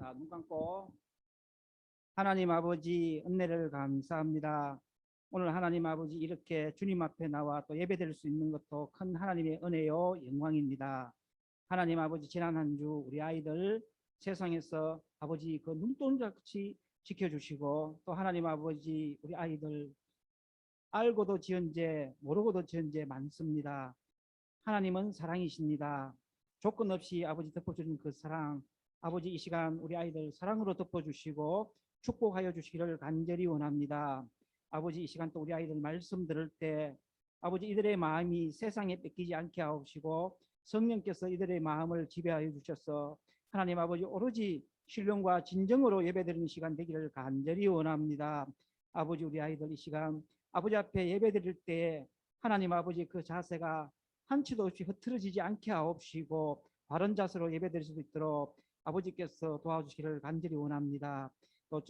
자, 눈 감고. 하나님 아버지 은혜를 감사합니다. 오늘 하나님 아버지 이렇게 주님 앞에 나와 또 예배드릴 수 있는 것도 큰 하나님의 은혜요 영광입니다. 하나님 아버지 지난 한 주 우리 아이들 세상에서 아버지 그 눈동자같이 지켜주시고 또 하나님 아버지 우리 아이들 알고도 지은 죄 모르고도 지은 죄 많습니다. 하나님은 사랑이십니다. 조건 없이 아버지 덮어주는 그 사랑, 아버지 이 시간 우리 아이들 사랑으로 덮어주시고 축복하여 주시기를 간절히 원합니다. 아버지 이 시간 또 우리 아이들 말씀 들을 때 아버지 이들의 마음이 세상에 뺏기지 않게 하옵시고 성령께서 이들의 마음을 지배하여 주셔서 하나님 아버지 오로지 신령과 진정으로 예배드리는 시간 되기를 간절히 원합니다. 아버지 우리 아이들 이 시간 아버지 앞에 예배드릴 때 하나님 아버지 그 자세가 한치도 없이 흐트러지지 않게 하옵시고 바른 자세로 예배드릴 수 있도록 아버지께서 도와주시기를 간절히 원합니다. 또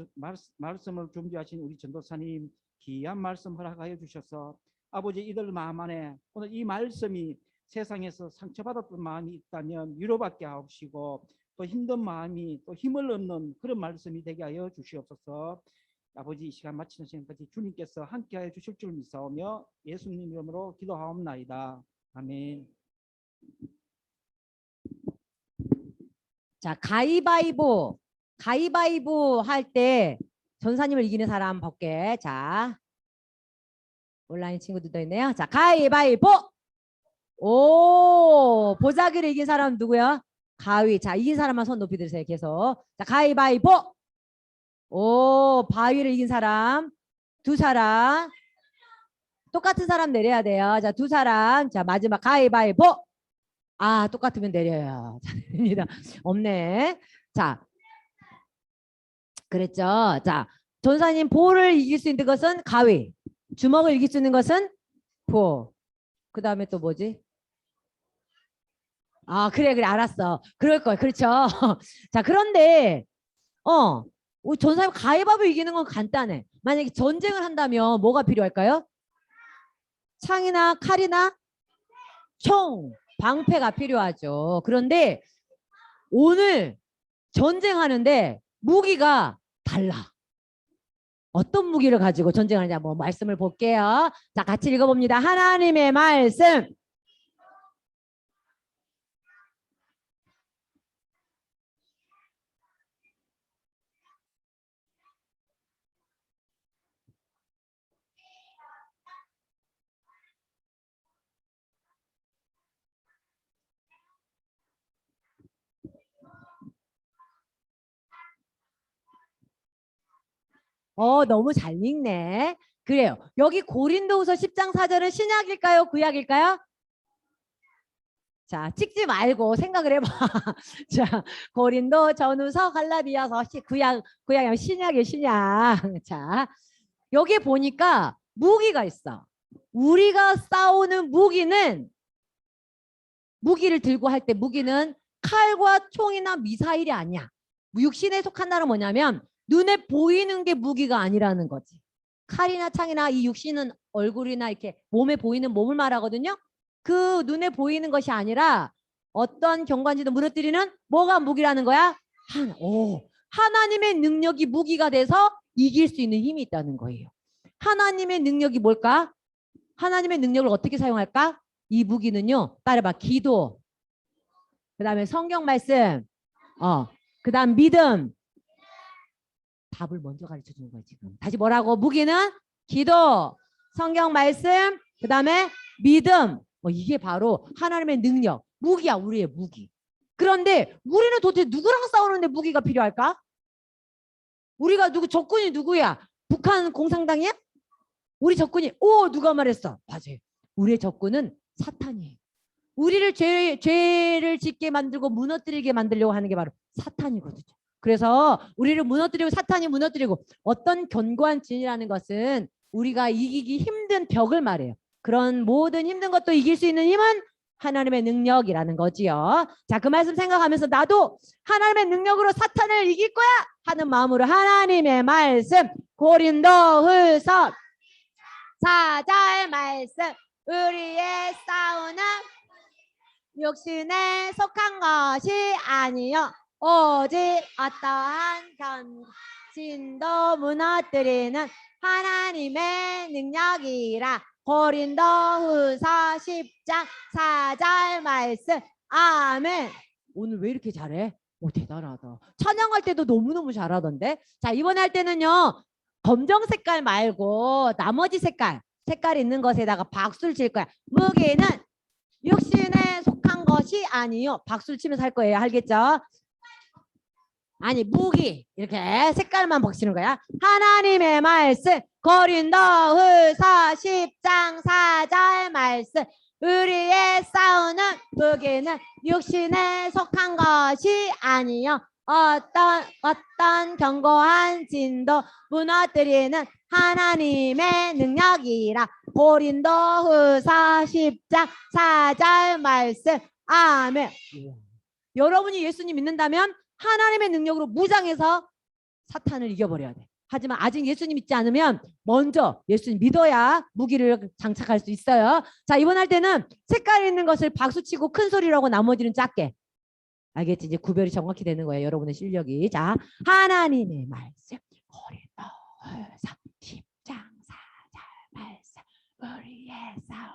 말씀을 준비하신 우리 전도사님 귀한 말씀 허락하여 주셔서 아버지 이들 마음 안에 오늘 이 말씀이 세상에서 상처받았던 마음이 있다면 위로받게 하옵시고 또 힘든 마음이 또 힘을 얻는 그런 말씀이 되게 하여 주시옵소서. 아버지 이 시간 마치는 시간까지 주님께서 함께하여 주실 줄 믿사오며 예수님 이름으로 기도하옵나이다. 아멘. 자, 가위바위보 할 때 전사님을 이기는 사람 볼게. 자, 온라인 친구들도 있네요. 자, 가위바위보. 오, 보자기를 이긴 사람 누구야? 가위. 자, 이긴 사람만 손 높이 들으세요. 계속. 자, 가위바위보. 오, 바위를 이긴 사람 두 사람. 똑같은 사람 내려야 돼요. 자, 두 사람. 자, 마지막 가위바위보. 아, 똑같으면 내려요. 자, 됩니다. 없네. 자, 그랬죠. 자, 전사님 볼을 이길 수 있는 것은 가위, 주먹을 이길 수 있는 것은 보. 그 다음에 또 뭐지? 아, 그래, 알았어. 그럴 거야. 그렇죠. 자, 그런데 우리 전사님 가위바위보 이기는 건 간단해. 만약에 전쟁을 한다면 뭐가 필요할까요? 창이나 칼이나 총, 방패가 필요하죠. 그런데 오늘 전쟁하는데 무기가 달라. 어떤 무기를 가지고 전쟁하느냐 뭐 말씀을 볼게요. 자, 같이 읽어봅니다. 하나님의 말씀. 너무 잘 읽네. 그래요. 여기 고린도후서 10장 4절은 신약일까요? 구약일까요? 자, 찍지 말고 생각을 해봐. 자, 고린도 전후서 갈라디아서 구약이면 신약이에요, 신약. 자, 여기 보니까 무기가 있어. 우리가 싸우는 무기를 들고 할 때 무기는 칼과 총이나 미사일이 아니야. 육신에 속한다는 뭐냐면 눈에 보이는 게 무기가 아니라는 거지. 칼이나 창이나 이 육신은 얼굴이나 이렇게 몸에 보이는 몸을 말하거든요. 그 눈에 보이는 것이 아니라 어떤 경관지도 무너뜨리는 뭐가 무기라는 거야? 하나님의 능력이 무기가 돼서 이길 수 있는 힘이 있다는 거예요. 하나님의 능력이 뭘까? 하나님의 능력을 어떻게 사용할까? 이 무기는요. 따라봐. 기도. 그 다음에 성경 말씀. 그 다음 믿음. 답을 먼저 가르쳐 주는 거야 지금. 다시 뭐라고? 무기는 기도, 성경 말씀, 그 다음에 믿음. 이게 바로 하나님의 능력. 무기야, 우리의 무기. 그런데 우리는 도대체 누구랑 싸우는데 무기가 필요할까? 우리가 적군이 누구야? 북한 공산당이야? 우리 적군이 누가 말했어? 맞아요. 우리의 적군은 사탄이에요. 우리를 죄를 짓게 만들고 무너뜨리게 만들려고 하는 게 바로 사탄이거든요. 그래서 우리를 무너뜨리고 사탄이 무너뜨리고 어떤 견고한 진이라는 것은 우리가 이기기 힘든 벽을 말해요. 그런 모든 힘든 것도 이길 수 있는 힘은 하나님의 능력이라는 거지요. 자, 그 말씀 생각하면서 나도 하나님의 능력으로 사탄을 이길 거야 하는 마음으로 하나님의 말씀 고린도후서 4절 말씀. 우리의 싸우는 육신에 속한 것이 아니요 오직 어떠한 견진도 무너뜨리는 하나님의 능력이라. 고린도후서 10장 4절 말씀. 아멘. 오늘 왜 이렇게 잘해? 오, 대단하다. 찬양할 때도 너무너무 잘하던데. 자, 이번에 할 때는요, 검정 색깔 말고 나머지 색깔 있는 것에다가 박수를 칠 거야. 무기는 육신에 속한 것이 아니요. 박수를 치면서 할 거예요. 알겠죠? 아니, 무기 이렇게 색깔만 박치는 거야. 하나님의 말씀. 고린도후서 10장 4절 말씀. 우리의 싸우는 무기는 육신에 속한 것이 아니요. 어떤 견고한 진도 무너뜨리는 하나님의 능력이라. 고린도후서 10장 4절 말씀. 아멘. 여러분이 예수님 믿는다면 하나님의 능력으로 무장해서 사탄을 이겨버려야 돼. 하지만 아직 예수님 믿지 않으면 먼저 예수님 믿어야 무기를 장착할 수 있어요. 자, 이번 할 때는 색깔 있는 것을 박수치고 큰 소리로 하고 나머지는 작게. 알겠지? 이제 구별이 정확히 되는 거예요. 여러분의 실력이. 자, 하나님의 말씀. 고린도후서 10장 4절 말씀. 우리의 싸움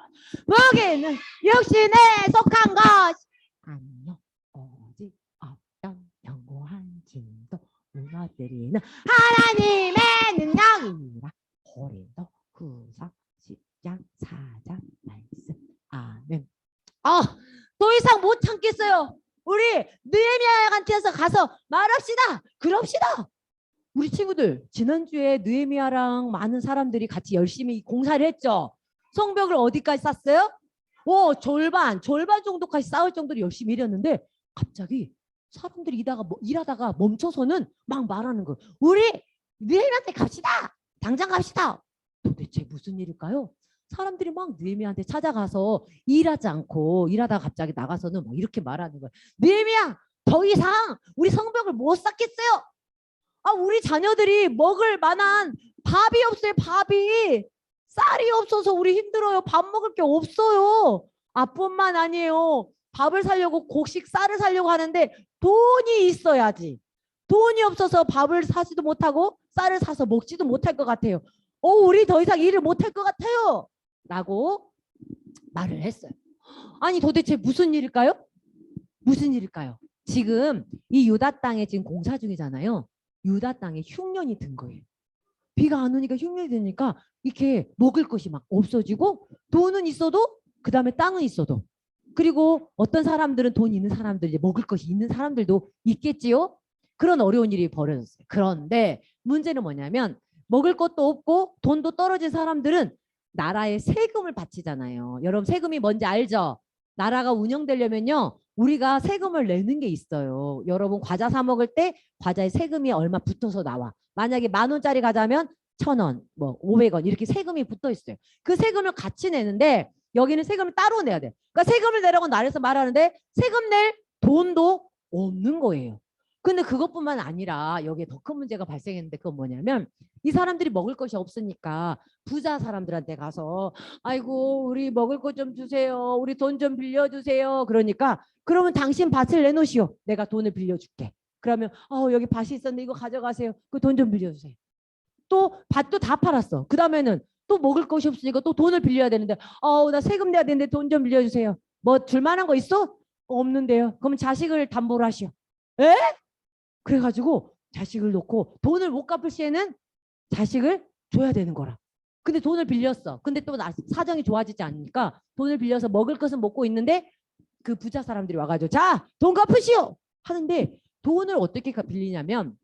무기는 육신에 속한 것이 아니요. 오직 어떤 견고한 진도 무너뜨리는 하나님의 능력이라. 고린도후서 10장 4절 말씀. 아멘. 더 이상 못 참겠어요. 우리 느헤미야한테서 가서 말합시다. 그럽시다. 우리 친구들 지난주에 느헤미야랑 많은 사람들이 같이 열심히 공사를 했죠. 성벽을 어디까지 쌓았어요? 절반 정도까지 쌓을 정도로 열심히 일했는데 갑자기 사람들이 일하다가 멈춰서는 막 말하는 거예요. 우리 느헤미야한테 갑시다. 당장 갑시다. 도대체 무슨 일일까요? 사람들이 막 느헤미야한테 찾아가서 일하지 않고 일하다가 갑자기 나가서는 막 이렇게 말하는 거예요. 느헤미야, 더 이상 우리 성벽을 못 쌓겠어요. 우리 자녀들이 먹을 만한 밥이 없어요. 밥이. 쌀이 없어서 우리 힘들어요. 밥 먹을 게 없어요. 뿐만 아니에요. 밥을 사려고 곡식 쌀을 사려고 하는데 돈이 있어야지. 돈이 없어서 밥을 사지도 못하고 쌀을 사서 먹지도 못할 것 같아요. 우리 더 이상 일을 못할 것 같아요. 라고 말을 했어요. 아니, 도대체 무슨 일일까요? 무슨 일일까요? 지금 이 유다 땅에 지금 공사 중이잖아요. 유다 땅에 흉년이 든 거예요. 비가 안 오니까 흉년이 드니까 이렇게 먹을 것이 막 없어지고 돈은 있어도 그 다음에 땅은 있어도 그리고 어떤 사람들은 돈 있는 사람들 이제 먹을 것이 있는 사람들도 있겠지요. 그런 어려운 일이 벌어졌어요. 그런데 문제는 뭐냐면 먹을 것도 없고 돈도 떨어진 사람들은 나라에 세금을 바치잖아요. 여러분 세금이 뭔지 알죠? 나라가 운영되려면요. 우리가 세금을 내는 게 있어요. 여러분 과자 사 먹을 때 과자에 세금이 얼마 붙어서 나와. 만약에 10,000원짜리 가자면 1,000원, 500원 이렇게 세금이 붙어 있어요. 그 세금을 같이 내는데 여기는 세금을 따로 내야 돼. 그러니까 세금을 내라고 나라에서 말하는데 세금 낼 돈도 없는 거예요. 근데 그것뿐만 아니라 여기에 더 큰 문제가 발생했는데 그건 뭐냐면 이 사람들이 먹을 것이 없으니까 부자 사람들한테 가서 아이고 우리 먹을 것 좀 주세요. 우리 돈 좀 빌려주세요. 그러니까 그러면 당신 밭을 내놓으시오. 내가 돈을 빌려줄게. 그러면 여기 밭이 있었는데 이거 가져가세요. 그 돈 좀 빌려주세요. 또 밭도 다 팔았어. 그 다음에는 또 먹을 것이 없으니까 또 돈을 빌려야 되는데 나 세금 내야 되는데 돈 좀 빌려주세요. 뭐 줄만한 거 있어? 없는데요. 그럼 자식을 담보로 하시오. 에? 그래가지고 자식을 놓고 돈을 못 갚을 시에는 자식을 줘야 되는 거라. 근데 돈을 빌렸어. 근데 또 사정이 좋아지지 않으니까 돈을 빌려서 먹을 것은 먹고 있는데 그 부자 사람들이 와가지고 자, 돈 갚으시오 하는데 돈을 어떻게 빌리냐면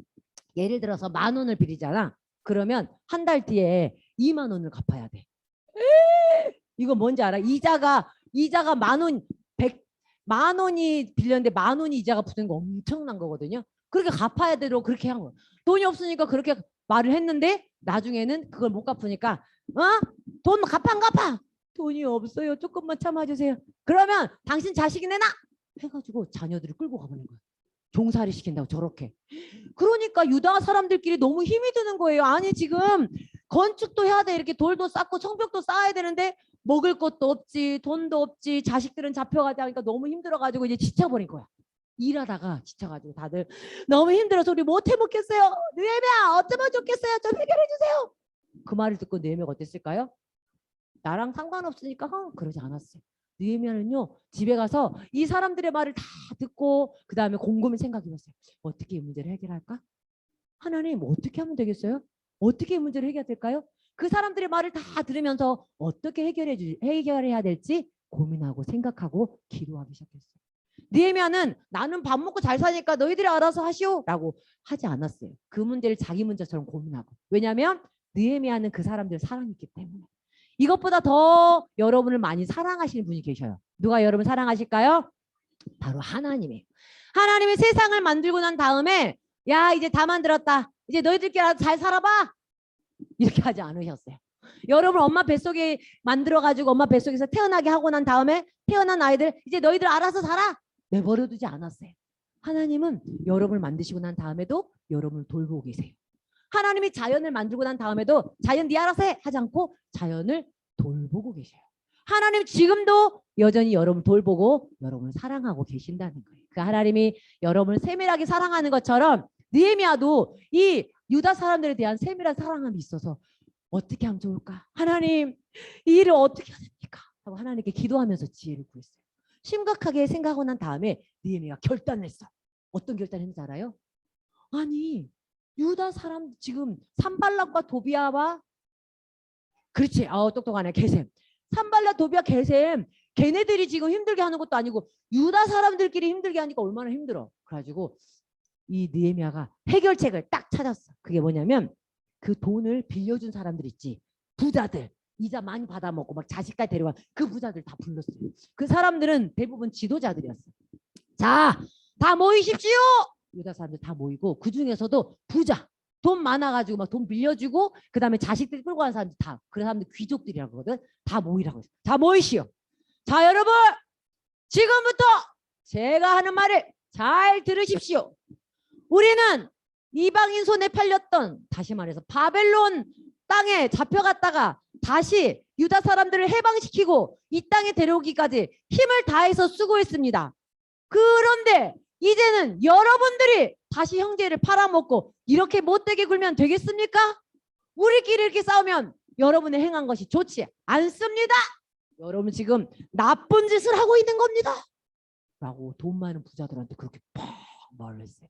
예를 들어서 10,000원을 빌리잖아. 그러면 한 달 뒤에 20,000원을 갚아야 돼. 이거 뭔지 알아? 이자가 10,000원, 10,000원이 빌렸는데 10,000원이 이자가 붙는 거 엄청난 거거든요. 그렇게 갚아야 되도록 그렇게 한 거야. 돈이 없으니까 그렇게 말을 했는데 나중에는 그걸 못 갚으니까 돈 갚아 안 갚아? 돈이 없어요. 조금만 참아주세요. 그러면 당신 자식이 내놔 해가지고 자녀들을 끌고 가보는 거야. 종살이 시킨다고 저렇게. 그러니까 유다 사람들끼리 너무 힘이 드는 거예요. 아니 지금 건축도 해야 돼. 이렇게 돌도 쌓고 성벽도 쌓아야 되는데 먹을 것도 없지 돈도 없지 자식들은 잡혀가자 하니까 너무 힘들어가지고 이제 지쳐버린 거야. 일하다가 지쳐가지고 다들 너무 힘들어서 우리 못 해먹겠어요. 느헤미야 어쩌면 좋겠어요. 좀 해결해 주세요. 그 말을 듣고 느헤미야가 어땠을까요? 나랑 상관없으니까 그러지 않았어요. 느헤미야는요 집에 가서 이 사람들의 말을 다 듣고 그 다음에 곰곰이 생각해봤어요. 어떻게 이 문제를 해결할까? 하나님 어떻게 하면 되겠어요? 어떻게 이 문제를 해결될까요? 그 사람들의 말을 다 들으면서 어떻게 해결해야 될지 고민하고 생각하고 기도하기 시작했어요. 느헤미야는 나는 밥 먹고 잘 사니까 너희들이 알아서 하시오라고 하지 않았어요. 그 문제를 자기 문제처럼 고민하고. 왜냐하면 느헤미야는 그 사람들을 사랑했기 때문에. 이것보다 더 여러분을 많이 사랑하시는 분이 계셔요. 누가 여러분 사랑하실까요? 바로 하나님이에요. 하나님이 세상을 만들고 난 다음에 야 이제 다 만들었다. 이제 너희들끼리 알아서 잘 살아봐. 이렇게 하지 않으셨어요. 여러분 엄마 뱃속에 만들어가지고 엄마 뱃속에서 태어나게 하고 난 다음에 태어난 아이들 이제 너희들 알아서 살아. 내버려두지 않았어요. 하나님은 여러분을 만드시고 난 다음에도 여러분을 돌보고 계세요. 하나님이 자연을 만들고 난 다음에도 자연 네 알아서 해 하지 않고 자연을 돌보고 계셔요. 하나님 지금도 여전히 여러분을 돌보고 여러분을 사랑하고 계신다는 거예요. 그 하나님이 여러분을 세밀하게 사랑하는 것처럼 느헤미야도 이 유다 사람들에 대한 세밀한 사랑함이 있어서 어떻게 하면 좋을까? 하나님 이 일을 어떻게 해야 됩니까? 하고 하나님께 기도하면서 지혜를 구했어요. 심각하게 생각하고 난 다음에 느헤미야가 결단을 했어. 어떤 결단을 했는지 알아요? 아니 유다 사람 지금 산발락과 도비아와 그렇지 똑똑하네 게셈 산발락 도비아 게셈 걔네들이 지금 힘들게 하는 것도 아니고 유다 사람들끼리 힘들게 하니까 얼마나 힘들어. 그래가지고 이 느헤미야가 해결책을 딱 찾았어. 그게 뭐냐면 그 돈을 빌려준 사람들 있지 부자들 이자 많이 받아먹고 막 자식까지 데려간 그 부자들 다 불렀어요. 그 사람들은 대부분 지도자들이었어. 자, 다 모이십시오. 유다 사람들 다 모이고 그 중에서도 부자 돈 많아가지고 막 돈 빌려주고 그 다음에 자식들 끌고 가는 사람들 다 그 사람들 귀족들이라고 하거든. 다 모이라고 했어. 자 모이시오. 자 여러분 지금부터 제가 하는 말을 잘 들으십시오. 우리는 이방인 손에 팔렸던 다시 말해서 바벨론 땅에 잡혀갔다가 다시 유다 사람들을 해방시키고 이 땅에 데려오기까지 힘을 다해서 수고했습니다. 그런데 이제는 여러분들이 다시 형제를 팔아먹고 이렇게 못되게 굴면 되겠습니까? 우리끼리 이렇게 싸우면 여러분의 행한 것이 좋지 않습니다. 여러분 지금 나쁜 짓을 하고 있는 겁니다. 라고 돈 많은 부자들한테 그렇게 팍 말을 했어요.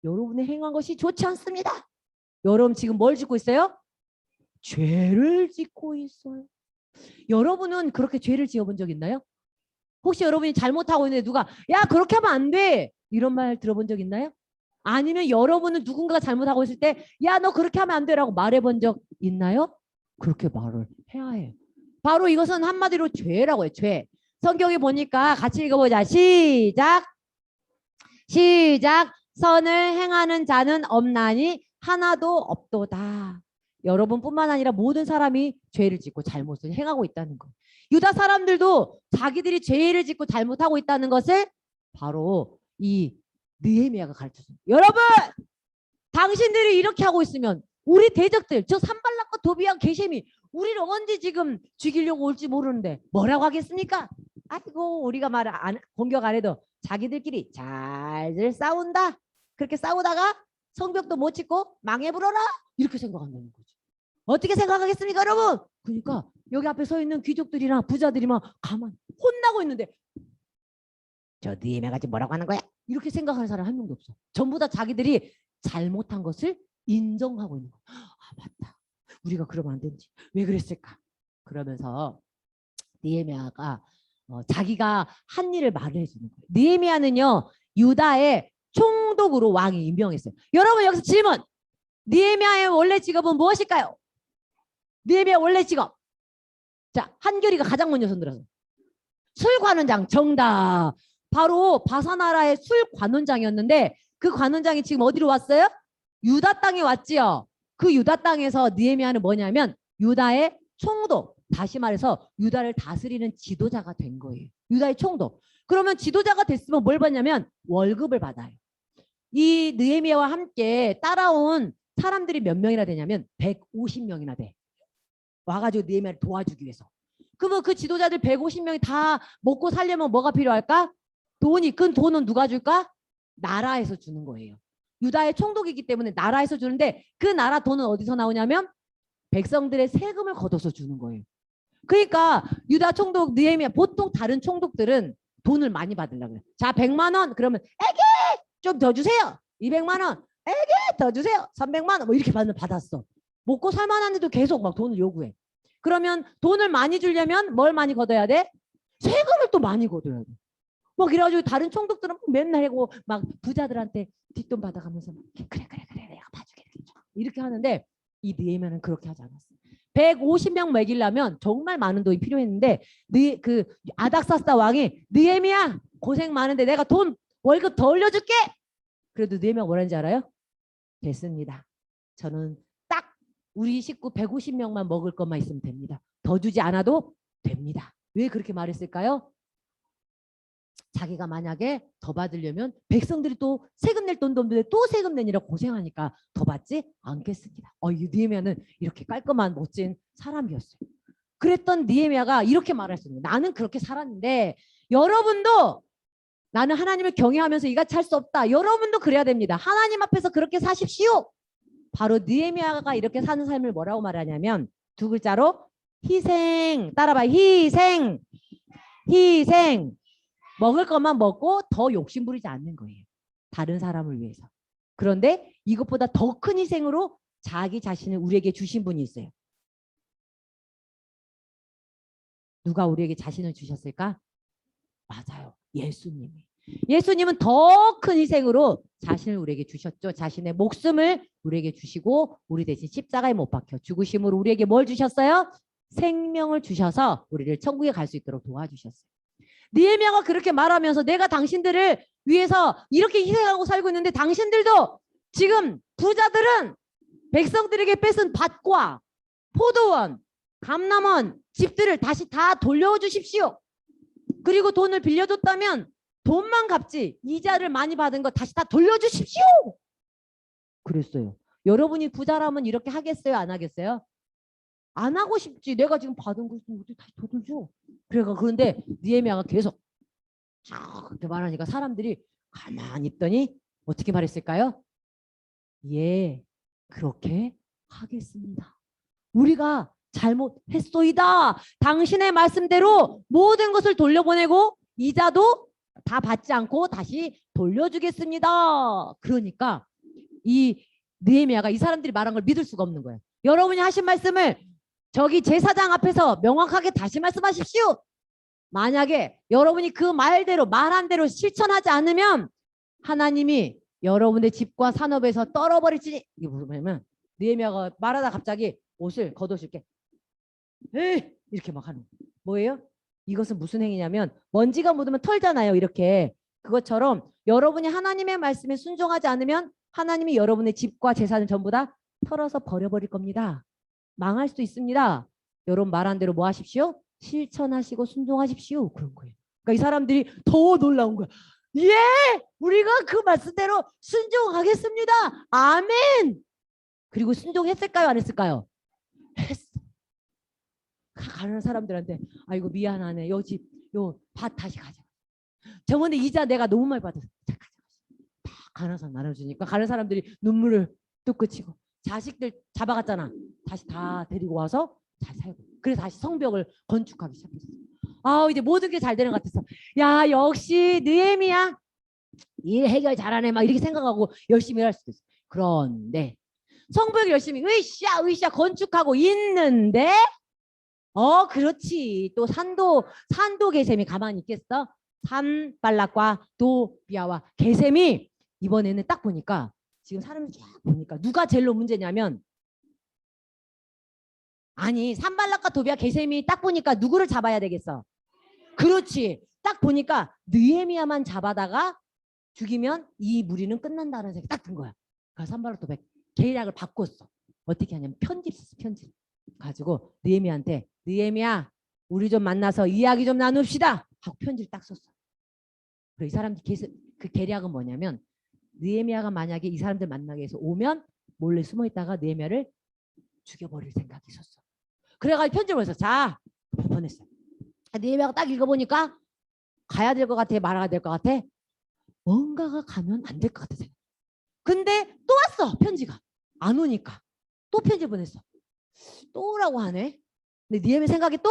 여러분의 행한 것이 좋지 않습니다. 여러분 지금 뭘 짓고 있어요? 죄를 짓고 있어요. 여러분은 그렇게 죄를 지어본 적 있나요? 혹시 여러분이 잘못하고 있는데 누가 야 그렇게 하면 안 돼 이런 말 들어본 적 있나요? 아니면 여러분은 누군가가 잘못하고 있을 때 야 너 그렇게 하면 안 돼라고 말해본 적 있나요? 그렇게 말을 해야 해요. 바로 이것은 한마디로 죄라고 해요. 죄. 성경에 보니까 같이 읽어보자. 시작. 선을 행하는 자는 없나니 하나도 없도다. 여러분뿐만 아니라 모든 사람이 죄를 짓고 잘못을 행하고 있다는 거. 유다 사람들도 자기들이 죄를 짓고 잘못하고 있다는 것을 바로 이 느헤미야가 가르쳤습니다. 여러분 당신들이 이렇게 하고 있으면 우리 대적들 저 산발락과 도비아 게셈이 우리를 언제 지금 죽이려고 올지 모르는데 뭐라고 하겠습니까? 아이고 우리가 공격 안 해도 자기들끼리 잘들 싸운다. 그렇게 싸우다가 성벽도 못 짓고 망해버려라 이렇게 생각한다는 거지. 어떻게 생각하겠습니까 여러분? 그러니까 여기 앞에 서 있는 귀족들이나 부자들이 막 가만 혼나고 있는데 저 느헤미야가 지금 뭐라고 하는 거야? 이렇게 생각하는 사람 한 명도 없어. 전부 다 자기들이 잘못한 것을 인정하고 있는 거야. 아 맞다. 우리가 그러면 안 되지. 왜 그랬을까? 그러면서 느헤미야가 자기가 한 일을 말을 해주는 거예요. 느헤미야는요 유다의 총독으로 왕이 임명했어요. 여러분 여기서 질문. 느헤미야의 원래 직업은 무엇일까요? 느헤미야 원래 직업. 자 한결이가 가장 먼저 손들어서. 술관원장 정답. 바로 바사나라의 술관원장이었는데 그 관원장이 지금 어디로 왔어요? 유다 땅에 왔지요. 그 유다 땅에서 느헤미야는 뭐냐면 유다의 총독. 다시 말해서 유다를 다스리는 지도자가 된 거예요. 유다의 총독. 그러면 지도자가 됐으면 뭘 받냐면 월급을 받아요. 이 느헤미야와 함께 따라온 사람들이 몇 명이나 되냐면 150명이나 돼. 와가지고 느헤미야를 도와주기 위해서. 그러면 그 지도자들 150명이 다 먹고 살려면 뭐가 필요할까? 돈이 그 돈은 누가 줄까? 나라에서 주는 거예요. 유다의 총독이기 때문에 나라에서 주는데 그 나라 돈은 어디서 나오냐면 백성들의 세금을 걷어서 주는 거예요. 그러니까 유다 총독 느헤미야, 보통 다른 총독들은 돈을 많이 받으려고 해요. 자, 100만 원 그러면 에게 좀 더 주세요. 200만 원 에게 더 주세요. 300만 원 뭐 이렇게 받았어. 먹고 살만한데도 계속 막 돈을 요구해. 그러면 돈을 많이 주려면 뭘 많이 걷어야 돼? 세금을 또 많이 걷어야 돼. 뭐 그래가지고 다른 총독들은 맨날 하고 막 부자들한테 뒷돈 받아가면서 그래 내가 봐주게 이렇게 하는데 이 느헤미야는 그렇게 하지 않았어. 150명 먹이려면 정말 많은 돈이 필요했는데 그 아닥사스다 왕이 느헤미야 고생 많은데 내가 돈 월급 더 올려줄게. 그래도 느헤미야가 뭐라는지 알아요? 됐습니다. 저는 딱 우리 식구 150명만 먹을 것만 있으면 됩니다. 더 주지 않아도 됩니다. 왜 그렇게 말했을까요? 자기가 만약에 더 받으려면 백성들이 또 세금 낼 돈도 없는데 또 세금 내니라 고생하니까 더 받지 않겠습니다. 느헤미야는 이렇게 깔끔한 멋진 사람이었어요. 그랬던 느헤미야가 이렇게 말했어요. 나는 그렇게 살았는데 여러분도 나는 하나님을 경외하면서 이같이 할 수 없다. 여러분도 그래야 됩니다. 하나님 앞에서 그렇게 사십시오. 바로 느헤미야가 이렇게 사는 삶을 뭐라고 말하냐면 두 글자로 희생. 따라봐. 희생. 먹을 것만 먹고 더 욕심 부리지 않는 거예요. 다른 사람을 위해서. 그런데 이것보다 더 큰 희생으로 자기 자신을 우리에게 주신 분이 있어요. 누가 우리에게 자신을 주셨을까? 맞아요. 예수님이. 예수님은 더 큰 희생으로 자신을 우리에게 주셨죠. 자신의 목숨을 우리에게 주시고 우리 대신 십자가에 못 박혀 죽으심으로 우리에게 뭘 주셨어요? 생명을 주셔서 우리를 천국에 갈 수 있도록 도와주셨어요. 느헤미야가 그렇게 말하면서 내가 당신들을 위해서 이렇게 희생하고 살고 있는데 당신들도 지금 부자들은 백성들에게 뺏은 밭과 포도원, 감남원, 집들을 다시 다 돌려주십시오. 그리고 돈을 빌려줬다면 돈만 갚지 이자를 많이 받은 거 다시 다 돌려주십시오. 그랬어요. 여러분이 부자라면 이렇게 하겠어요? 안 하겠어요? 안 하고 싶지. 내가 지금 받은 거 있으면 다시 더 줘. 그런데 느헤미야가 계속 그렇게 말하니까 사람들이 가만히 있더니 어떻게 말했을까요? 예, 그렇게 하겠습니다. 우리가 잘못했소이다. 당신의 말씀대로 모든 것을 돌려보내고 이자도 다 받지 않고 다시 돌려주겠습니다. 그러니까 이 느헤미야가 이 사람들이 말한 걸 믿을 수가 없는 거예요. 여러분이 하신 말씀을 저기 제사장 앞에서 명확하게 다시 말씀하십시오. 만약에 여러분이 그 말대로 말한 대로 실천하지 않으면 하나님이 여러분의 집과 산업에서 떨어버릴지. 이게 무슨 말이냐면 느헤미야가 말하다 갑자기 옷을 걷어줄게. 에이! 이렇게 막 하는 뭐예요? 이것은 무슨 행위냐면 먼지가 묻으면 털잖아요. 이렇게 그것처럼 여러분이 하나님의 말씀에 순종하지 않으면 하나님이 여러분의 집과 재산을 전부 다 털어서 버려버릴 겁니다. 망할 수도 있습니다. 여러분 말한 대로 뭐 하십시오? 실천하시고 순종하십시오. 그런 거예요. 그러니까 이 사람들이 더 놀라운 거야. 예! 우리가 그 말씀대로 순종하겠습니다. 아멘! 그리고 순종했을까요? 안 했을까요? 했어. 가는 사람들한테 아이고 미안하네. 요 집, 요 밭 다시 가자. 저번에 이자 내가 너무 많이 받아서 다 가는 사람 나눠주니까 가는 사람들이 눈물을 뚝 그치고 자식들 잡아갔잖아. 다시 다 데리고 와서 잘 살고. 그래서 다시 성벽을 건축하기 시작했어. 이제 모든 게 잘 되는 것 같았어. 야 역시 느헤미야 일 해결 잘하네 막 이렇게 생각하고 열심히 할 수도 있어. 그런데 성벽을 열심히 으쌰 건축하고 있는데 그렇지. 또 산도 게셈이 가만히 있겠어? 산발락과 도비아와 게셈이 이번에는 딱 보니까 지금 사람이 쫙 보니까 누가 제일로 문제냐면 아니 산발락과 도비아 게셈이 딱 보니까 누구를 잡아야 되겠어? 그렇지. 딱 보니까 느헤미야만 잡아다가 죽이면 이 무리는 끝난다는 생각이 딱 든 거야. 그래서 산발락 도비아 계략을 바꿨어. 어떻게 하냐면 편집 썼어. 편집. 가지고 느헤미야한테 느헤미야 우리 좀 만나서 이야기 좀 나눕시다 하고 편지를 딱 썼어. 그리고 이 사람들 그 계략은 뭐냐면 느헤미야가 만약에 이 사람들 만나기 위해서 오면 몰래 숨어 있다가 느헤미야를 죽여버릴 생각이 있었어. 그래가지고 편지를 보냈어. 자 보냈어. 느헤미야가 딱 읽어보니까 가야 될 것 같아, 말아야 될 것 같아? 뭔가가 가면 안 될 것 같아. 근데 또 왔어, 편지가. 안 오니까 또 편지 보냈어. 또 오라고 하네. 근데 니엠의 생각이 또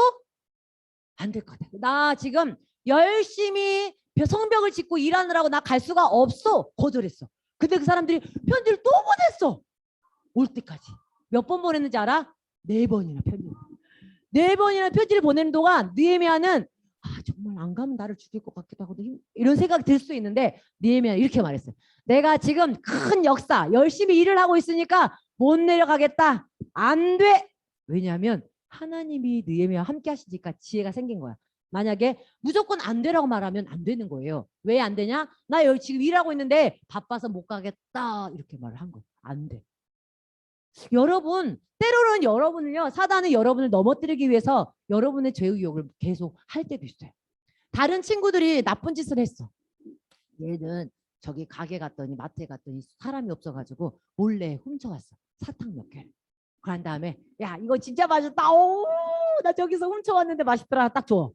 안 될 것 같아. 나 지금 열심히 성벽을 짓고 일하느라고 나 갈 수가 없어. 거절했어. 근데 그 사람들이 편지를 또 보냈어. 올 때까지. 몇 번 보냈는지 알아? 4번이나 편지를. 4번이나 편지를 보내는 동안 느헤미야는 정말 안 가면 나를 죽일 것 같기도 하고 이런 생각이 들 수 있는데 느헤미야는 이렇게 말했어요. 내가 지금 큰 역사 열심히 일을 하고 있으니까 못 내려가겠다. 안 돼. 왜냐하면 하나님이 느헤미야와 함께 하시니까 지혜가 생긴 거야. 만약에 무조건 안 되라고 말하면 안 되는 거예요. 왜 안 되냐? 나 여기 지금 일하고 있는데 바빠서 못 가겠다. 이렇게 말을 한 거야. 안 돼. 여러분, 때로는 여러분을요, 사단은 여러분을 넘어뜨리기 위해서 여러분의 죄의 유혹을 계속 할 때도 있어요. 다른 친구들이 나쁜 짓을 했어. 얘는 저기 가게 갔더니 마트에 갔더니 사람이 없어가지고 몰래 훔쳐왔어. 사탕 몇 개를. 그런 다음에 야 이거 진짜 맛있다. 오, 나 저기서 훔쳐왔는데 맛있더라. 딱 줘.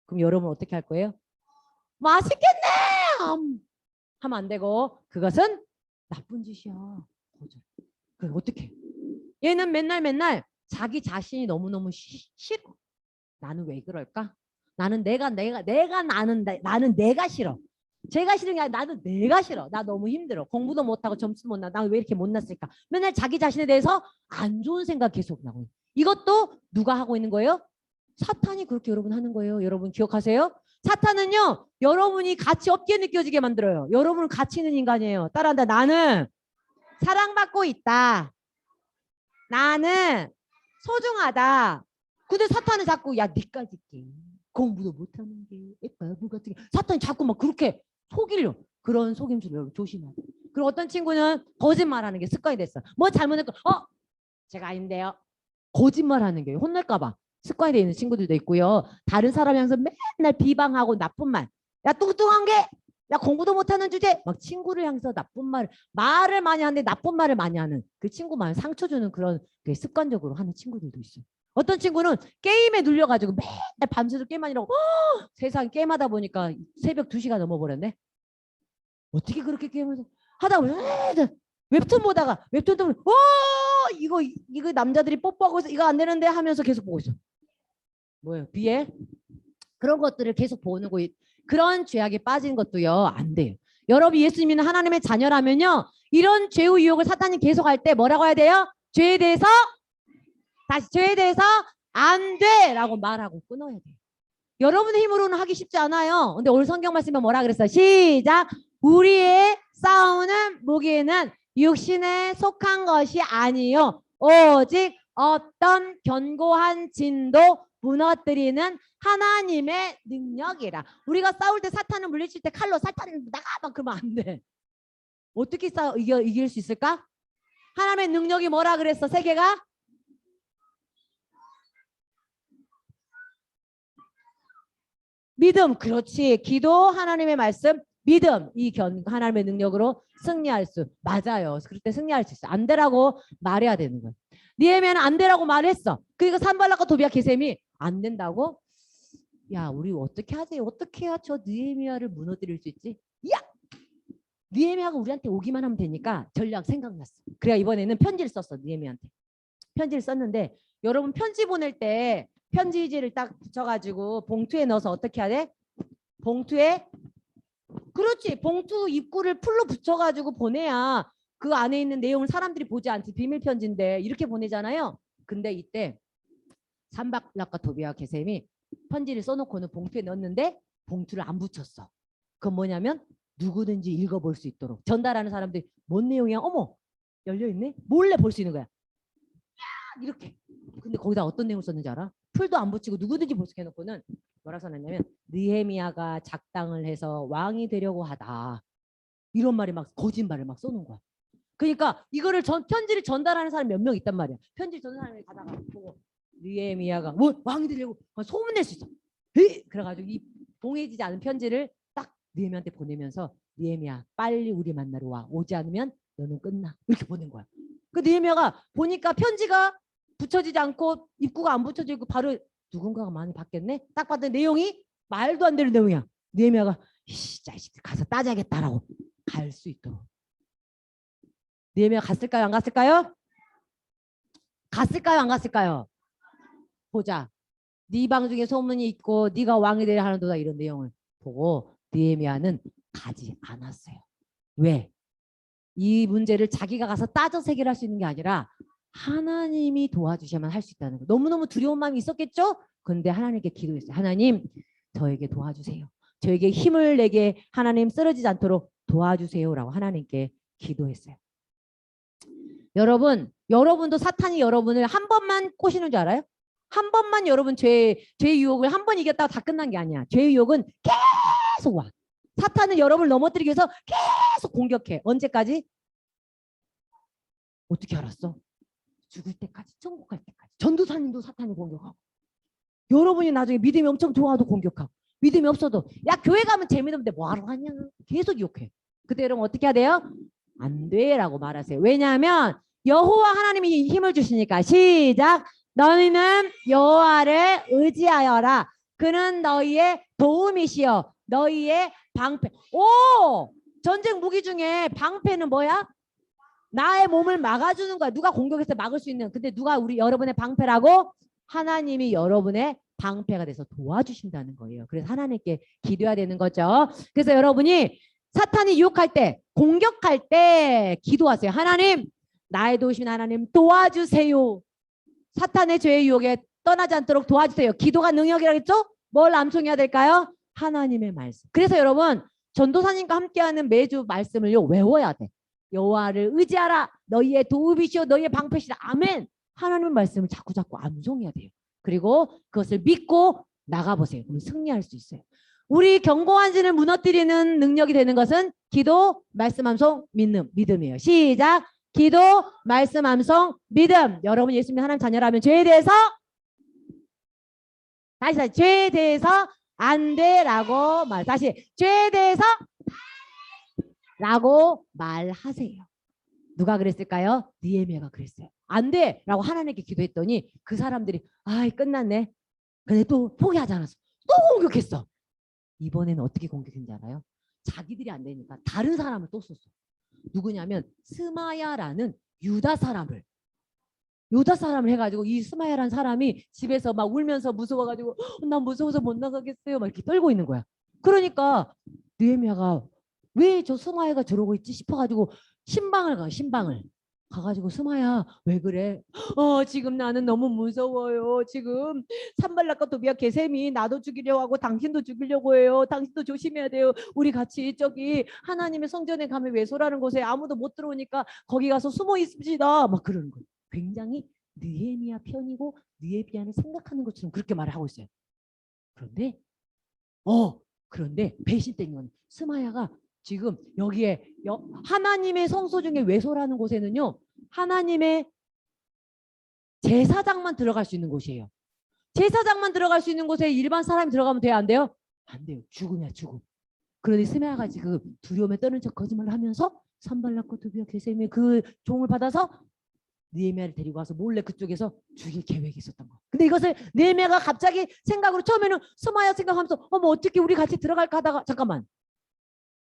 그럼 여러분 어떻게 할 거예요? 맛있겠네. 하면 안 되고 그것은 나쁜 짓이야. 거절. 그럼 어떻게? 얘는 맨날 자기 자신이 너무너무 싫어. 나는 왜 그럴까? 나는 나는 내가 싫어. 제가 싫은 게 아니라 나는 내가 싫어. 나 너무 힘들어. 공부도 못하고 점수도 못 나. 나 왜 이렇게 못났을까? 맨날 자기 자신에 대해서 안 좋은 생각 계속 나고. 이것도 누가 하고 있는 거예요? 사탄이 그렇게 여러분 하는 거예요. 여러분 기억하세요? 사탄은요. 여러분이 가치 없게 느껴지게 만들어요. 여러분은 가치 있는 인간이에요. 따라한다. 나는 사랑받고 있다. 나는 소중하다. 근데 사탄은 자꾸 야 니까지 게 공부도 못하는 게 바보 같은 게 사탄이 자꾸 막 그렇게 속이려. 그런 속임수를 여러분 조심해야 돼. 그리고 어떤 친구는 거짓말하는 게 습관이 됐어. 뭐 잘못했고 제가 아닌데요. 거짓말하는 게 혼날까 봐 습관이 돼 있는 친구들도 있고요. 다른 사람 향해서 맨날 비방하고 나쁜 말. 야 뚱뚱한 게 야 공부도 못하는 주제 막 친구를 향해서 나쁜 말을 많이 하는데 나쁜 말을 많이 하는 그 친구만 상처 주는 그런 습관적으로 하는 친구들도 있어요. 어떤 친구는 게임에 눌려가지고 맨날 밤새도록 게임만 이라고 세상 게임하다 보니까 새벽 2시가 넘어버렸네. 어떻게 그렇게 게임을 하다 보면 웹툰 보다가 웹툰 때문에 이거 남자들이 뽀뽀하고 있어 이거 안 되는데 하면서 계속 보고 있어. 뭐예요? 비에 그런 것들을 계속 보는 거 그런 죄악에 빠진 것도요 안 돼요. 여러분 예수 믿는 하나님의 자녀라면요 이런 죄의 유혹을 사탄이 계속할 때 뭐라고 해야 돼요? 죄에 대해서 안 돼라고 말하고 끊어야 돼요. 여러분의 힘으로는 하기 쉽지 않아요. 근데 오늘 성경 말씀에 뭐라 그랬어요? 시작. 우리의 싸우는 무기는 육신에 속한 것이 아니요 오직 어떤 견고한 진도 무너뜨리는 하나님의 능력이라. 우리가 싸울 때 사탄을 물리칠 때 칼로 사탄을 나가 막 그러면 안 돼. 어떻게 이길 수 있을까? 하나님의 능력이 뭐라 그랬어? 세계가 믿음. 그렇지. 기도, 하나님의 말씀, 믿음. 하나님의 능력으로 승리할 수. 맞아요. 그럴 때 승리할 수 있어. 안 되라고 말해야 되는 거야. 느헤미야는 안 되라고 말했어. 그러니까 산발락과 도비야 게셈이 안 된다고? 야, 우리 어떻게 하지? 어떻게 해야 저 느헤미야를 무너뜨릴 수 있지? 야! 느헤미야가 우리한테 오기만 하면 되니까 전략 생각났어. 그래야 이번에는 편지를 썼어. 느헤미야한테. 편지를 썼는데 여러분 편지 보낼 때 편지지를 딱 붙여가지고 봉투에 넣어서 어떻게 해야 돼? 봉투에 그렇지. 봉투 입구를 풀로 붙여가지고 보내야 그 안에 있는 내용을 사람들이 보지 않지. 비밀 편지인데 이렇게 보내잖아요. 근데 이때 산발락과 도비와 게셈이 편지를 써놓고는 봉투에 넣었는데 봉투를 안 붙였어. 그건 뭐냐면 누구든지 읽어볼 수 있도록 전달하는 사람들이 뭔 내용이야? 어머 열려있네? 몰래 볼 수 있는 거야. 이렇게. 근데 거기다 어떤 내용을 썼는지 알아? 풀도 안 붙이고 누구든지 볼 수 있게 해놓고는 뭐라 써놨냐면 느헤미야가 작당을 해서 왕이 되려고 하다. 이런 말이 막 거짓말을 막 써놓은 거야. 그러니까 이거를 편지를 전달하는 사람이 몇 명 있단 말이야. 편지를 전달하는 사람이 가다가 보고 느헤미야가 뭐 왕이 되려고 소문낼 수 있어. 그래가지고 이 봉해지지 않은 편지를 딱 느헤미야한테 보내면서 느헤미야 빨리 우리 만나러 와. 오지 않으면 너는 끝나. 이렇게 보낸 거야. 그 느헤미야가 보니까 편지가 붙여지지 않고 입구가 안 붙여지고 바로 누군가가 많이 받겠네. 딱 봤더니 내용이 말도 안 되는 내용이야. 느헤미야가 이 자식 가서 따져야겠다라고 갈 수 있도록. 느헤미야 갔을까요? 안 갔을까요? 갔을까요? 안 갔을까요? 보자. 네 방 중에 소문이 있고 네가 왕이 되려 하는도다 이런 내용을 보고 느헤미야는 가지 않았어요. 왜? 이 문제를 자기가 가서 따져서 해결할 수 있는 게 아니라 하나님이 도와주셔야만 할 수 있다는 거. 너무너무 두려운 마음이 있었겠죠? 그런데 하나님께 기도했어요. 하나님, 저에게 도와주세요. 저에게 힘을 내게 하나님 쓰러지지 않도록 도와주세요라고 하나님께 기도했어요. 여러분도 사탄이 여러분을 한 번만 꼬시는 줄 알아요? 한 번만 여러분 죄의 유혹을 한 번 이겼다고 다 끝난 게 아니야. 죄의 유혹은 계속 와. 사탄은 여러분을 넘어뜨리기 위해서 계속 공격해. 언제까지? 어떻게 알았어? 죽을 때까지, 천국 갈 때까지. 전도사님도 사탄이 공격하고, 여러분이 나중에 믿음이 엄청 좋아도 공격하고, 믿음이 없어도 야 교회 가면 재미없는데 뭐하러 가냐 계속 유혹해. 그때 여러분 어떻게 해야 돼요? 안 돼라고 말하세요. 왜냐하면 여호와 하나님이 힘을 주시니까. 시작. 너희는 여호와를 의지하여라. 그는 너희의 도움이시여 너희의 방패. 오! 전쟁 무기 중에 방패는 뭐야? 나의 몸을 막아주는 거야. 누가 공격해서 막을 수 있는. 근데 누가 여러분의 방패라고? 하나님이 여러분의 방패가 돼서 도와주신다는 거예요. 그래서 하나님께 기도해야 되는 거죠. 그래서 여러분이 사탄이 유혹할 때, 공격할 때 기도하세요. 하나님, 나의 도우신 하나님 도와주세요. 사탄의 죄의 유혹에 떠나지 않도록 도와주세요. 기도가 능력이라고 했죠? 뭘 암송해야 될까요? 하나님의 말씀. 그래서 여러분 전도사님과 함께하는 매주 말씀을요 외워야 돼. 여호와를 의지하라. 너희의 도움이시오 너희의 방패시라. 아멘. 하나님의 말씀을 자꾸 암송해야 돼요. 그리고 그것을 믿고 나가보세요. 그러면 승리할 수 있어요. 우리 견고한 진을 무너뜨리는 능력이 되는 것은 기도, 말씀, 암송, 믿음이에요. 시작. 기도, 말씀, 암송, 믿음. 여러분 예수님 하나님 자녀라면 죄에 대해서 다시 죄에 대해서 안 돼라고 다시 죄에 대해서 라고 말하세요. 누가 그랬을까요? 느헤미야가 그랬어요. 안 돼라고 하나님께 기도했더니 그 사람들이 아이 끝났네. 근데 또 포기하지 않았어. 또 공격했어. 이번에는 어떻게 공격했는지 알아요? 자기들이 안 되니까 다른 사람을 또 썼어. 누구냐면 스마야라는 유다 사람을 해가지고 이 스마야라는 사람이 집에서 막 울면서 무서워가지고 난 무서워서 못 나가겠어요 막 이렇게 떨고 있는 거야. 그러니까 느헤미야가 왜 저 스마야가 저러고 있지 싶어가지고 신방을 가가지고 스마야 왜 그래? 지금 나는 너무 무서워요. 지금 산발락과 도비아 게셈이 나도 죽이려고 하고 당신도 죽이려고 해요. 당신도 조심해야 돼요. 우리 같이 저기 하나님의 성전에 가면 외소라는 곳에 아무도 못 들어오니까 거기 가서 숨어 있읍시다. 막 그러는 거예요. 굉장히 느헤미야 편이고 느헤미야를 생각하는 것처럼 그렇게 말을 하고 있어요. 그런데 배신된 건 스마야가 지금 여기에 하나님의 성소 중에 외소라는 곳에는요 하나님의 제사장만 들어갈 수 있는 곳이에요. 제사장만 들어갈 수 있는 곳에 일반 사람이 들어가면 돼요? 안 돼요? 안 돼요. 죽음이야 죽음. 그러니 스마야가 지금 두려움에 떠는 척 거짓말을 하면서 산발락과 도비아 게셈이 그 종을 받아서 느헤미야를 데리고 와서 몰래 그쪽에서 죽일 계획이 있었던 거야. 근데 이것을 느헤미야가 갑자기 생각으로 처음에는 스마야 생각하면서 어머 어떻게 우리 같이 들어갈까 하다가 잠깐만.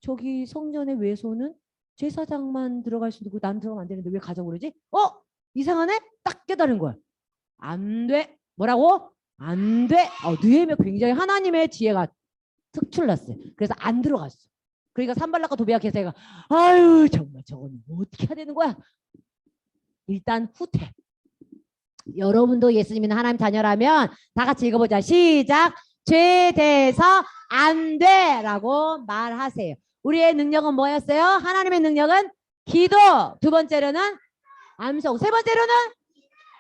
저기 성전의 외소는 제사장만 들어갈 수 있고 난 들어가면 안 되는데 왜 가자고 그러지? 이상하네? 딱 깨달은 거야. 안 돼. 뭐라고? 안 돼. 느헤미야 굉장히 하나님의 지혜가 특출났어요. 그래서 안 들어갔어. 그러니까 산발락과 도비아 게셈이가 아유 정말 저건 어떻게 해야 되는 거야? 일단 후퇴. 여러분도 예수님은 하나님 자녀라면 다 같이 읽어보자. 시작. 죄에 대해서 안 돼라고 말하세요. 우리의 능력은 뭐였어요? 하나님의 능력은 기도. 두 번째로는 암송. 세 번째로는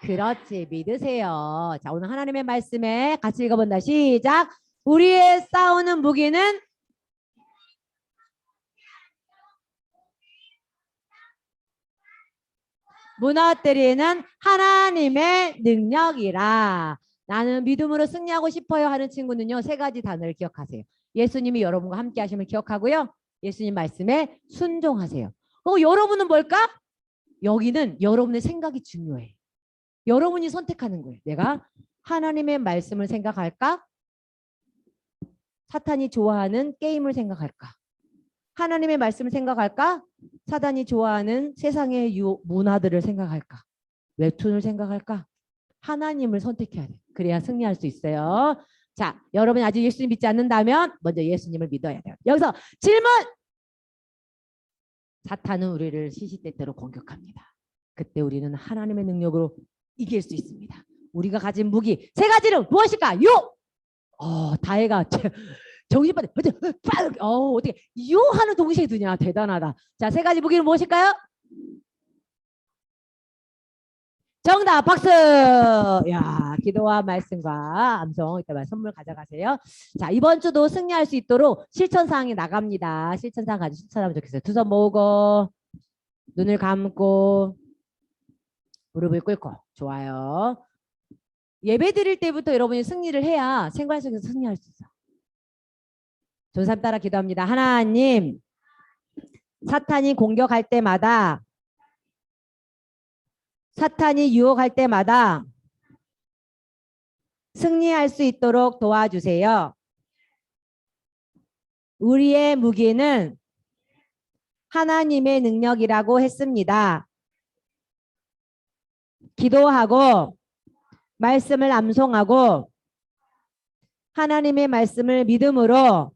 그렇지 믿으세요. 자 오늘 하나님의 말씀에 같이 읽어본다. 시작. 우리의 싸우는 무기는 무너뜨리는 하나님의 능력이라. 나는 믿음으로 승리하고 싶어요 하는 친구는요 세 가지 단어를 기억하세요. 예수님이 여러분과 함께 하심을 기억하고요. 예수님 말씀에 순종하세요. 여러분은 뭘까? 여기는 여러분의 생각이 중요해. 여러분이 선택하는 거예요. 내가 하나님의 말씀을 생각할까? 사탄이 좋아하는 게임을 생각할까? 하나님의 말씀을 생각할까? 사탄이 좋아하는 세상의 문화들을 생각할까? 웹툰을 생각할까? 하나님을 선택해야 돼. 그래야 승리할 수 있어요. 자, 여러분이 아직 예수님 믿지 않는다면 먼저 예수님을 믿어야 돼요. 여기서 질문! 사탄은 우리를 시시때때로 공격합니다. 그때 우리는 하나님의 능력으로 이길 수 있습니다. 우리가 가진 무기 세 가지는 무엇일까? 요! 다혜가 정신 빠져. 어떻게 요 하는 동시에 드냐? 대단하다. 자, 세 가지 무기는 무엇일까요? 정답 박수. 야, 기도와 말씀과 암송 이따 선물 가져가세요. 자, 이번 주도 승리할 수 있도록 실천 사항이 나갑니다. 실천 사항 가지고 실천하면 좋겠어요. 두 손 모으고 눈을 감고 무릎을 꿇고. 좋아요. 예배 드릴 때부터 여러분이 승리를 해야 생활 속에서 승리할 수 있어. 전삼 따라 기도합니다. 하나님, 사탄이 공격할 때마다, 사탄이 유혹할 때마다 승리할 수 있도록 도와주세요. 우리의 무기는 하나님의 능력이라고 했습니다. 기도하고 말씀을 암송하고 하나님의 말씀을 믿음으로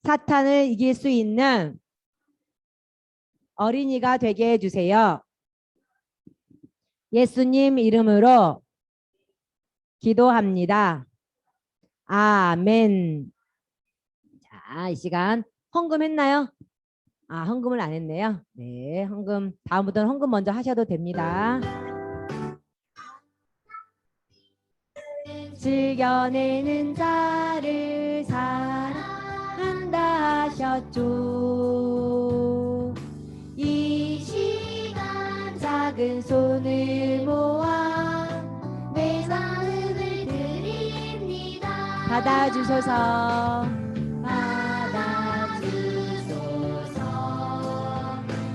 사탄을 이길 수 있는 어린이가 되게 해주세요. 예수님 이름으로 기도합니다. 아멘. 자, 이 시간 헌금했나요? 헌금을 안 했네요. 네, 헌금. 다음부터는 헌금 먼저 하셔도 됩니다. 즐겨내는 자를 사랑한다 하셨죠. 이 시간 작은 손을 모아 내 마음을 드립니다. 받아주소서. 받아주소서.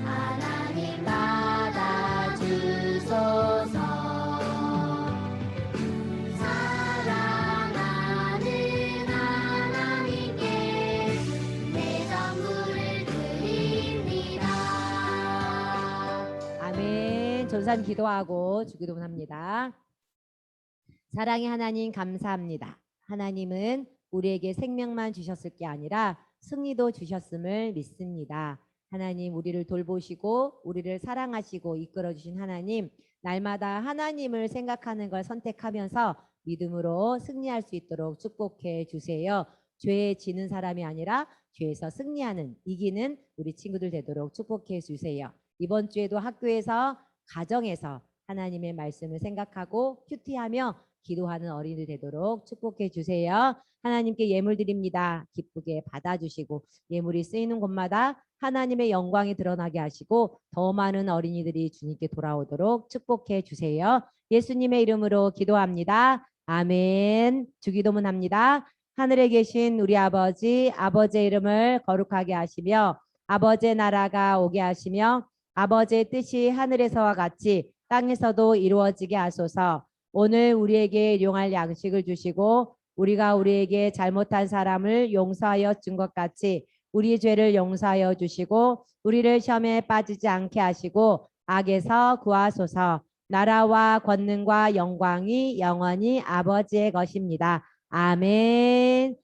하나님 받아주소서. 전산 기도하고 주기도문 합니다. 사랑의 하나님 감사합니다. 하나님은 우리에게 생명만 주셨을 게 아니라 승리도 주셨음을 믿습니다. 하나님 우리를 돌보시고 우리를 사랑하시고 이끌어 주신 하나님, 날마다 하나님을 생각하는 걸 선택하면서 믿음으로 승리할 수 있도록 축복해 주세요. 죄에 지는 사람이 아니라 죄에서 승리하는, 이기는 우리 친구들 되도록 축복해 주세요. 이번 주에도 학교에서 가정에서 하나님의 말씀을 생각하고 큐티하며 기도하는 어린이들 되도록 축복해 주세요. 하나님께 예물 드립니다. 기쁘게 받아주시고 예물이 쓰이는 곳마다 하나님의 영광이 드러나게 하시고 더 많은 어린이들이 주님께 돌아오도록 축복해 주세요. 예수님의 이름으로 기도합니다. 아멘. 주기도문 합니다. 하늘에 계신 우리 아버지, 아버지의 이름을 거룩하게 하시며 아버지의 나라가 오게 하시며 아버지의 뜻이 하늘에서와 같이 땅에서도 이루어지게 하소서. 오늘 우리에게 일용할 양식을 주시고 우리가 우리에게 잘못한 사람을 용서하여 준 것 같이 우리 죄를 용서하여 주시고 우리를 시험에 빠지지 않게 하시고 악에서 구하소서. 나라와 권능과 영광이 영원히 아버지의 것입니다. 아멘.